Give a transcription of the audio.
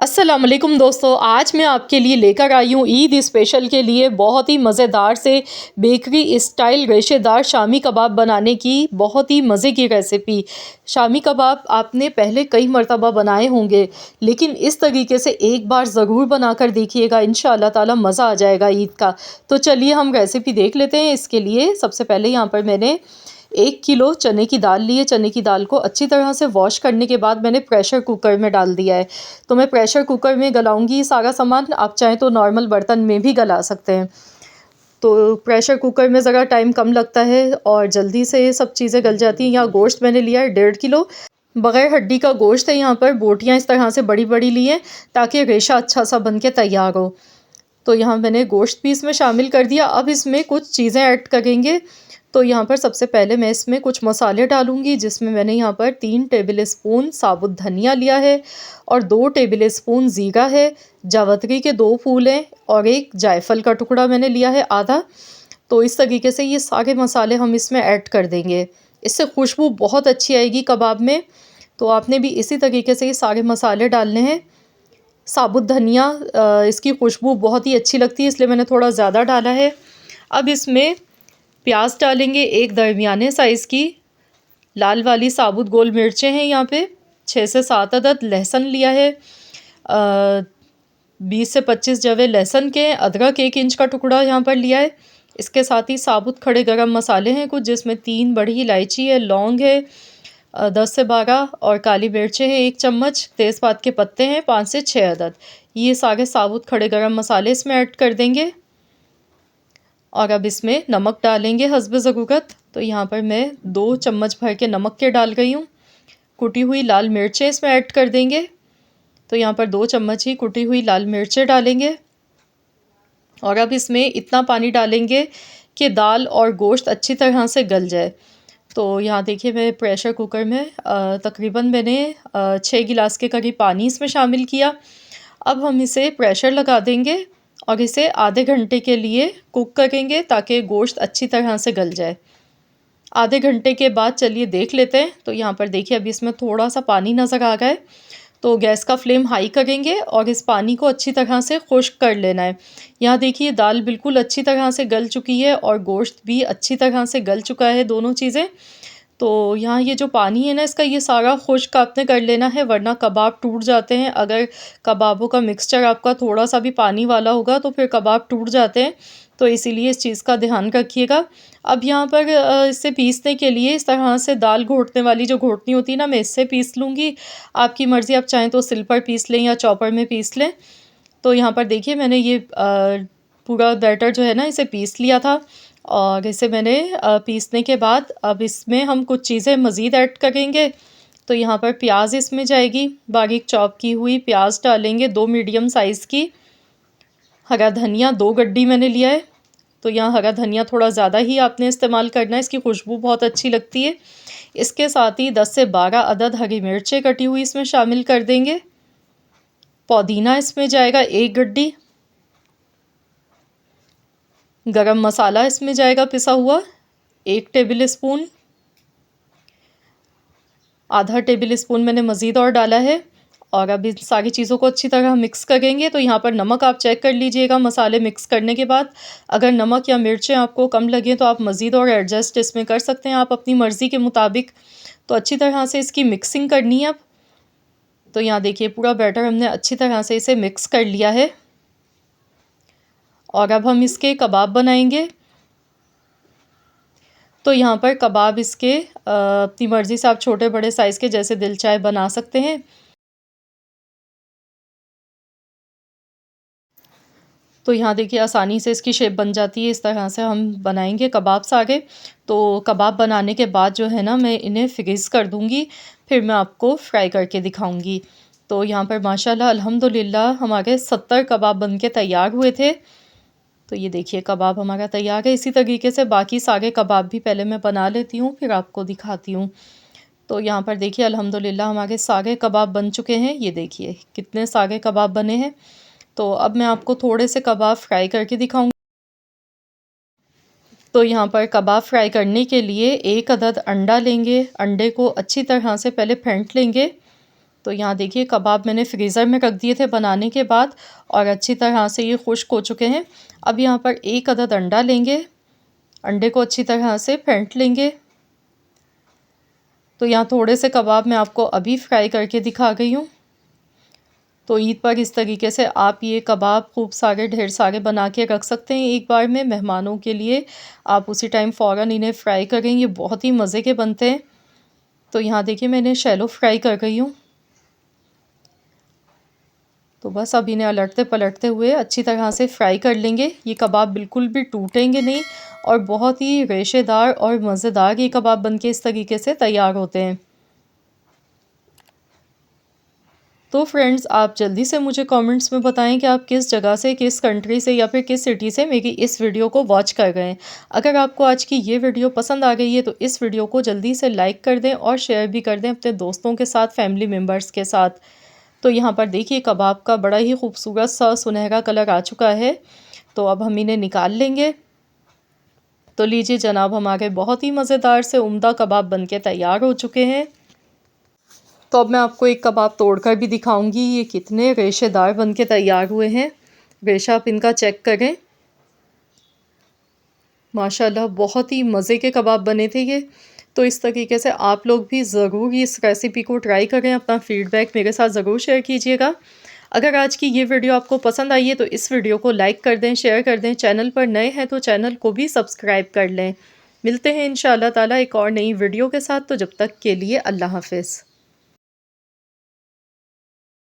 अस्सलाम वालेकुम दोस्तों, आज मैं आपके लिए लेकर आई हूँ ईद स्पेशल के लिए बहुत ही मज़ेदार से बेकरी स्टाइल रेशेदार शामी कबाब बनाने की बहुत ही मज़े की रेसिपी। शामी कबाब आपने पहले कई मर्तबा बनाए होंगे, लेकिन इस तरीके से एक बार ज़रूर बनाकर देखिएगा, इंशाअल्लाह ताला मज़ा आ जाएगा ईद का। तो चलिए हम रेसिपी देख लेते हैं। इसके लिए सबसे पहले यहाँ पर मैंने 1 किलो चने की दाल ली है। चने की दाल को अच्छी तरह से वॉश करने के बाद मैंने प्रेशर कुकर में डाल दिया है। तो मैं प्रेशर कुकर में गलाऊंगी सारा सामान, आप चाहें तो नॉर्मल बर्तन में भी गला सकते हैं। तो प्रेशर कुकर में ज़रा टाइम कम लगता है और जल्दी से ये सब चीज़ें गल जाती हैं। यहाँ गोश्त मैंने लिया है 1.5 किलो, बग़ैर हड्डी का गोश्त है। यहाँ पर बोटियाँ इस तरह से बड़ी बड़ी ली हैं ताकि रेशा अच्छा सा बन के तैयार हो। तो यहाँ मैंने गोश्त भी इसमें शामिल कर दिया। अब इसमें कुछ चीज़ें ऐड करेंगे। तो यहाँ पर सबसे पहले मैं इसमें कुछ मसाले डालूँगी, जिसमें मैंने यहाँ पर 3 टेबल स्पून साबुत धनिया लिया है और 2 टेबल स्पून ज़ीरा है, जावित्री के 2 फूल हैं और 1 जायफल का टुकड़ा मैंने लिया है आधा। तो इस तरीके से ये सारे मसाले हम इसमें ऐड कर देंगे। इससे खुशबू बहुत अच्छी आएगी कबाब में। तो आपने भी इसी तरीके से ये सारे मसाले डालने हैं। साबुत धनिया इसकी खुशबू बहुत ही अच्छी लगती है, इसलिए मैंने थोड़ा ज़्यादा डाला है। अब इसमें प्याज डालेंगे, एक दरमियाने साइज़ की लाल वाली साबुत गोल मिर्चें हैं यहाँ पे 6 से 7 अदद। लहसुन लिया है 20 से 25 जवे लहसुन के। अदरक 1 इंच का टुकड़ा यहाँ पर लिया है। इसके साथ ही साबुत खड़े गरम मसाले हैं कुछ, जिसमें 3 बड़ी इलायची है, लौंग है 10 से 12 और काली मिर्चें हैं 1 चम्मच, तेज़पात के पत्ते हैं 5 से 6 अदद। ये सारे साबुत खड़े गरम मसाले इसमें ऐड कर देंगे। और अब इसमें नमक डालेंगे हस्ब ज़रूरत। तो यहाँ पर मैं 2 चम्मच भर के नमक के डाल रही हूँ। कुटी हुई लाल मिर्चें इसमें ऐड कर देंगे। तो यहाँ पर 2 चम्मच ही कुटी हुई लाल मिर्चें डालेंगे। और अब इसमें इतना पानी डालेंगे कि दाल और गोश्त अच्छी तरह से गल जाए। तो यहाँ देखिए मैं प्रेशर कुकर में तकरीबन मैंने 6 गिलास के करीब पानी इसमें शामिल किया। अब हम इसे प्रेशर लगा देंगे और इसे आधे घंटे के लिए कुक करेंगे ताकि गोश्त अच्छी तरह से गल जाए। आधे घंटे के बाद चलिए देख लेते हैं। तो यहाँ पर देखिए अभी इसमें थोड़ा सा पानी नज़र आ गया है। तो गैस का फ्लेम हाई करेंगे और इस पानी को अच्छी तरह से खुश्क कर लेना है। यहाँ देखिए दाल बिल्कुल अच्छी तरह से गल चुकी है और गोश्त भी अच्छी तरह से गल चुका है, दोनों चीज़ें। तो यहाँ ये जो पानी है ना, इसका ये सारा खुश्क आपने कर लेना है, वरना कबाब टूट जाते हैं। अगर कबाबों का मिक्सचर आपका थोड़ा सा भी पानी वाला होगा तो फिर कबाब टूट जाते हैं। तो इसीलिए इस चीज़ का ध्यान रखिएगा। अब यहाँ पर इसे पीसने के लिए इस तरह से दाल घोटने वाली जो घोटनी होती है ना, मैं इससे पीस लूँगी। आपकी मर्ज़ी, आप चाहें तो सिल पर पीस लें या चॉपर में पीस लें। तो यहाँ पर देखिए मैंने ये पूरा बैटर जो है ना, इसे पीस लिया था। और इसे मैंने पीसने के बाद अब इसमें हम कुछ चीज़ें मज़ीद ऐड करेंगे। तो यहाँ पर प्याज इसमें जाएगी, बारीक चॉप की हुई प्याज डालेंगे 2 मीडियम साइज़ की। हरा धनिया 2 गड्डी मैंने लिया है। तो यहाँ हरा धनिया थोड़ा ज़्यादा ही आपने इस्तेमाल करना है, इसकी खुशबू बहुत अच्छी लगती है। इसके साथ ही 10 से 12 अदद हरी मिर्चें कटी हुई इसमें शामिल कर देंगे। पुदीना इसमें जाएगा 1 गड्डी। गरम मसाला इसमें जाएगा पिसा हुआ 1 टेबल स्पून। आधा टेबल स्पून मैंने मज़ीद और डाला है। और अब इन सारी चीज़ों को अच्छी तरह मिक्स करेंगे। तो यहाँ पर नमक आप चेक कर लीजिएगा मसाले मिक्स करने के बाद। अगर नमक या मिर्चें आपको कम लगें तो आप मज़ीद और एडजस्ट इसमें कर सकते हैं, आप अपनी मर्ज़ी के मुताबिक। तो अच्छी तरह से इसकी मिक्सिंग करनी है अब। तो यहाँ देखिए पूरा बैटर हमने अच्छी तरह से इसे मिक्स कर लिया है। और अब हम इसके कबाब बनाएंगे। तो यहाँ पर कबाब इसके अपनी मर्ज़ी से आप छोटे बड़े साइज़ के जैसे दिल चाहे बना सकते हैं। तो यहाँ देखिए आसानी से इसकी शेप बन जाती है। इस तरह से हम बनाएंगे कबाब सारे। तो कबाब बनाने के बाद जो है ना, मैं इन्हें फ्रीज़ कर दूँगी, फिर मैं आपको फ्राई करके दिखाऊँगी। तो यहाँ पर माशाल्लाह अल्हम्दुलिल्लाह हमारे 70 कबाब बन के तैयार हुए थे। तो ये देखिए कबाब हमारा तैयार है। इसी तरीके से बाकी सारे कबाब भी पहले मैं बना लेती हूँ, फिर आपको दिखाती हूँ। तो यहाँ पर देखिए अल्हम्दुलिल्लाह हमारे सारे कबाब बन चुके हैं। ये देखिए कितने सारे कबाब बने हैं। तो अब मैं आपको थोड़े से कबाब फ्राई करके दिखाऊंगी। तो यहाँ पर कबाब फ्राई करने के लिए 1 अदद अंडा लेंगे। अंडे को अच्छी तरह से पहले फेंट लेंगे तो यहाँ देखिए कबाब मैंने फ्रीज़र में रख दिए थे बनाने के बाद और अच्छी तरह से ये खुश्क हो चुके हैं। अब यहाँ पर 1 अदद अंडा लेंगे, अंडे को अच्छी तरह से फेंट लेंगे। तो यहाँ थोड़े से कबाब मैं आपको अभी फ्राई करके दिखा गई हूँ। तो ईद पर इस तरीके से आप ये कबाब खूब सारे ढेर सारे बना के रख सकते हैं एक बार में मेहमानों के लिए। आप उसी टाइम फ़ौरन इन्हें फ्राई करें, ये बहुत ही मज़े के बनते हैं। तो यहाँ देखिए मैं इन्हें शैलो फ्राई कर गई हूँ। तो बस अब इन्हें अलटते पलटते हुए अच्छी तरह से फ्राई कर लेंगे। ये कबाब बिल्कुल भी टूटेंगे नहीं और बहुत ही रेशेदार और मज़ेदार ये कबाब बनके इस तरीके से तैयार होते हैं। तो फ्रेंड्स, आप जल्दी से मुझे कमेंट्स में बताएं कि आप किस जगह से, किस कंट्री से या फिर किस सिटी से मेरी इस वीडियो को वॉच कर रहे हैं। अगर आपको आज की ये वीडियो पसंद आ गई है तो इस वीडियो को जल्दी से लाइक कर दें और शेयर भी कर दें अपने दोस्तों के साथ, फैमिली मेम्बर्स के साथ। तो यहाँ पर देखिए कबाब का बड़ा ही खूबसूरत सा सुनहरा कलर आ चुका है। तो अब हम इन्हें निकाल लेंगे। तो लीजिए जनाब, हमारे बहुत ही मज़ेदार से उम्दा कबाब बनके तैयार हो चुके हैं। तो अब मैं आपको एक कबाब तोड़कर भी दिखाऊंगी ये कितने रेशेदार बनके तैयार हुए हैं। रेशा आप इनका चेक करें, माशाल्लाह बहुत ही मज़े के कबाब बने थे ये। तो इस तरीके से आप लोग भी ज़रूर इस रेसिपी को ट्राई करें, अपना फ़ीडबैक मेरे साथ ज़रूर शेयर कीजिएगा। अगर आज की ये वीडियो आपको पसंद आई है तो इस वीडियो को लाइक कर दें, शेयर कर दें। चैनल पर नए हैं तो चैनल को भी सब्सक्राइब कर लें। मिलते हैं इंशाअल्लाह ताला एक और नई वीडियो के साथ। तो जब तक के लिए अल्लाह हाफ़िज़।